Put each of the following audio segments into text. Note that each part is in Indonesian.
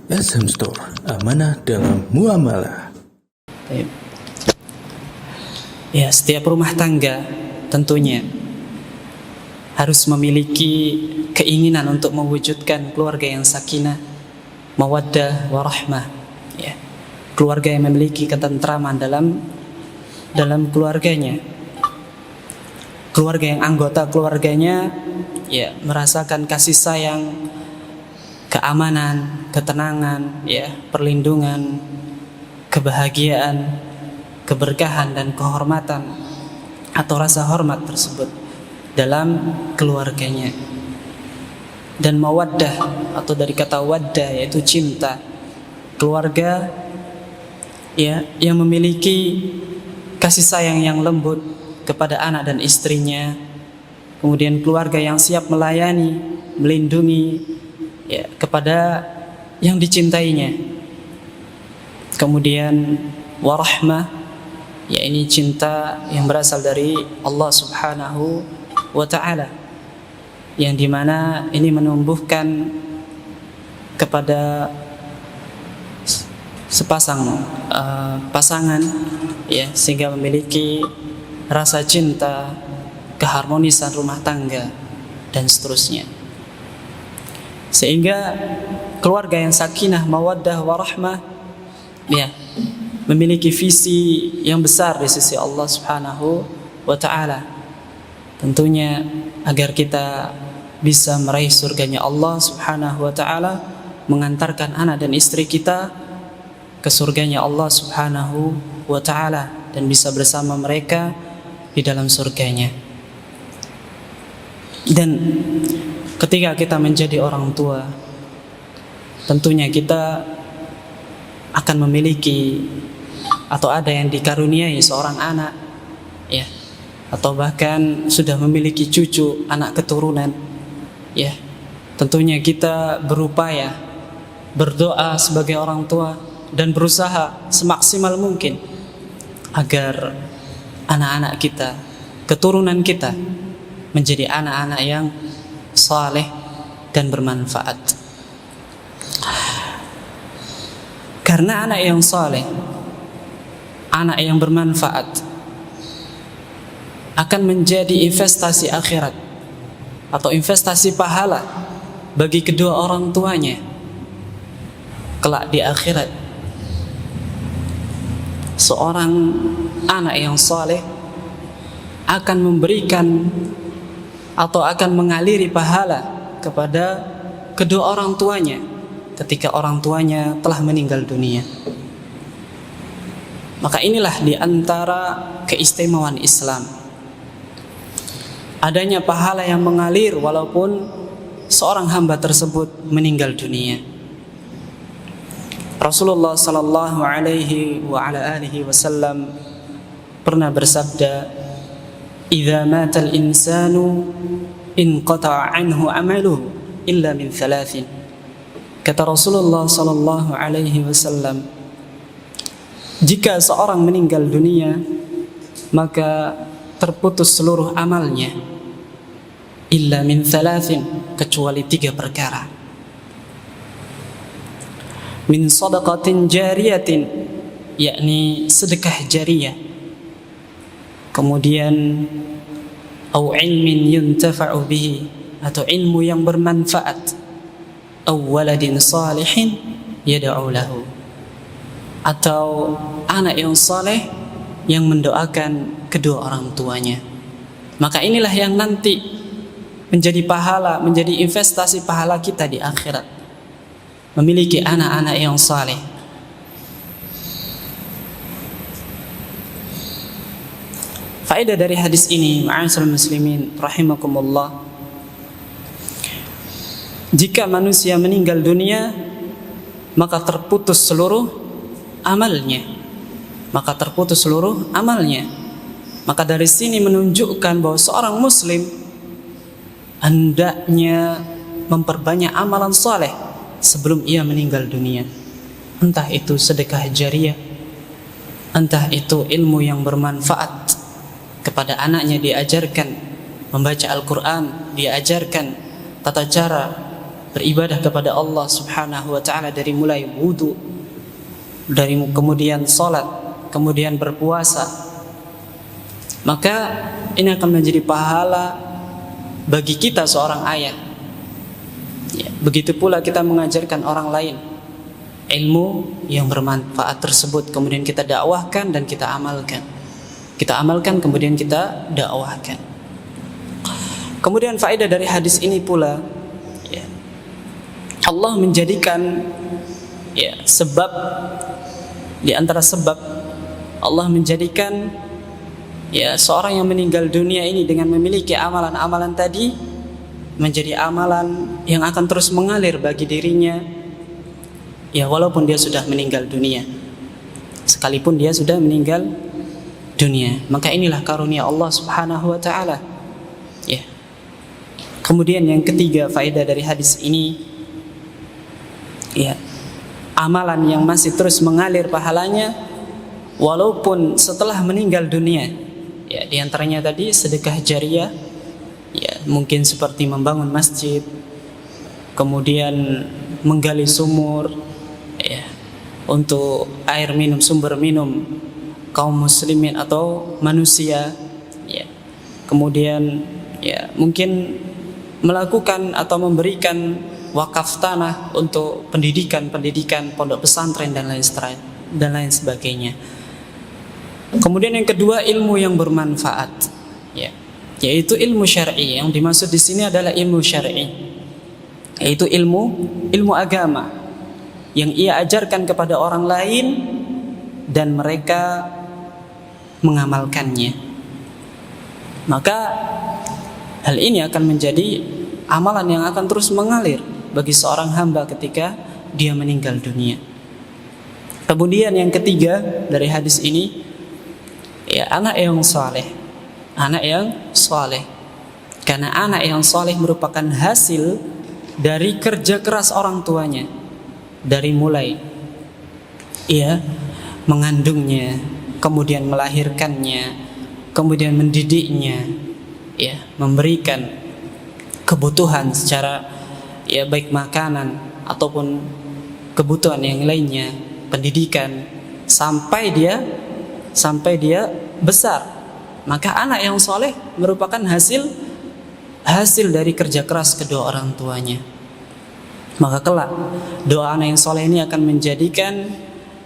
SM Store, amanah dalam muamalah. Ya, setiap rumah tangga tentunya harus memiliki keinginan untuk mewujudkan keluarga yang sakinah, mawaddah, warahmah. Ya, keluarga yang memiliki ketentraman dalam keluarganya. Keluarga yang anggota keluarganya ya merasakan kasih sayang, keamanan, ketenangan, ya, perlindungan, kebahagiaan, keberkahan dan kehormatan atau rasa hormat tersebut dalam keluarganya. Dan mawaddah atau dari kata waddah yaitu cinta. Keluarga ya yang memiliki kasih sayang yang lembut kepada anak dan istrinya. Kemudian keluarga yang siap melayani, melindungi ya kepada yang dicintainya. Kemudian warahmah, ya ini cinta yang berasal dari Allah Subhanahu wa ta'ala, yang dimana ini menumbuhkan kepada sepasang pasangan ya, sehingga memiliki rasa cinta, keharmonisan rumah tangga dan seterusnya. Sehingga keluarga yang sakinah, mawaddah, warahmah ya memiliki visi yang besar di sisi Allah Subhanahu wa ta'ala. Tentunya agar kita bisa meraih surganya Allah Subhanahu wa ta'ala, mengantarkan anak dan istri kita ke surganya Allah Subhanahu wa ta'ala dan bisa bersama mereka di dalam surganya. Dan ketika kita menjadi orang tua, tentunya kita akan memiliki atau ada yang dikaruniai seorang anak ya, atau bahkan sudah memiliki cucu, anak keturunan ya. Tentunya kita berupaya, berdoa sebagai orang tua dan berusaha semaksimal mungkin agar anak-anak kita, keturunan kita menjadi anak-anak yang saleh dan bermanfaat. Karena anak yang saleh, anak yang bermanfaat akan menjadi investasi akhirat atau investasi pahala bagi kedua orang tuanya kelak di akhirat. Seorang anak yang saleh akan memberikan atau akan mengaliri pahala kepada kedua orang tuanya ketika orang tuanya telah meninggal dunia. Maka inilah di antara keistimewaan Islam, adanya pahala yang mengalir walaupun seorang hamba tersebut meninggal dunia. Rasulullah sallallahu alaihi wa ala alihi wasallam pernah bersabda, "Idza mata al-insanu inqata'a 'anhu 'amaluhu illa min thalathin." Kata Rasulullah sallallahu alaihi wasallam, jika seorang meninggal dunia maka terputus seluruh amalnya illa min thalathin, kecuali 3 perkara. Min sadaqatin jariyatin, yakni sedekah jariyah. Kemudian au ilmin yuntafa'u bihi, atau ilmu yang bermanfaat. Au waladin salihin yad'u lahu, atau anak yang saleh yang mendoakan kedua orang tuanya. Maka inilah yang nanti menjadi pahala, menjadi investasi pahala kita di akhirat, memiliki anak-anak yang saleh. Faedah dari hadis ini, ma'asyiral muslimin rahimakumullah, jika manusia meninggal dunia maka terputus seluruh amalnya. Maka dari sini menunjukkan bahwa seorang muslim hendaknya memperbanyak amalan saleh sebelum ia meninggal dunia. Entah itu sedekah jariyah, entah itu ilmu yang bermanfaat, kepada anaknya diajarkan membaca Al-Quran, diajarkan tata cara beribadah kepada Allah Subhanahu wa taala dari mulai wudu, dari kemudian salat, kemudian berpuasa, maka ini akan menjadi pahala bagi kita seorang ayah. Ya, begitu pula kita mengajarkan orang lain ilmu yang bermanfaat tersebut, kemudian kita dakwahkan dan kita amalkan. Kita amalkan kemudian kita dakwahkan. Kemudian faedah dari hadis ini pula, ya, Allah menjadikan, ya, sebab di antara sebab Allah menjadikan, ya, seorang yang meninggal dunia ini dengan memiliki amalan-amalan tadi menjadi amalan yang akan terus mengalir bagi dirinya, ya, walaupun dia sudah meninggal dunia. Sekalipun dia sudah meninggal dunia, maka inilah karunia Allah Subhanahu wa taala. Ya. Kemudian yang ketiga faedah dari hadis ini, ya, amalan yang masih terus mengalir pahalanya walaupun setelah meninggal dunia. Ya, di antaranya tadi sedekah jariyah, ya, mungkin seperti membangun masjid, kemudian menggali sumur, ya, untuk air minum, sumber minum kaum muslimin atau manusia, ya. Kemudian, ya, mungkin melakukan atau memberikan wakaf tanah untuk pendidikan pondok pesantren dan lain sebagainya. Kemudian yang kedua, ilmu yang bermanfaat, ya, yaitu ilmu syar'i. Yang dimaksud di sini adalah ilmu syar'i, yaitu ilmu agama yang ia ajarkan kepada orang lain dan mereka mengamalkannya. Maka hal ini akan menjadi amalan yang akan terus mengalir bagi seorang hamba ketika dia meninggal dunia. Kemudian yang ketiga dari hadis ini, ya, anak yang saleh. Anak yang saleh. Karena anak yang saleh merupakan hasil dari kerja keras orang tuanya. Dari mulai ia mengandungnya, kemudian melahirkannya, kemudian mendidiknya, ya, memberikan kebutuhan secara, ya, baik makanan ataupun kebutuhan yang lainnya, pendidikan, sampai dia besar. Maka anak yang soleh merupakan hasil dari kerja keras kedua orang tuanya. Maka kelak doa anak yang soleh ini akan menjadikan,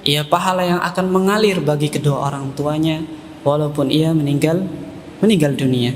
ya, pahala yang akan mengalir bagi kedua orang tuanya walaupun ia meninggal dunia.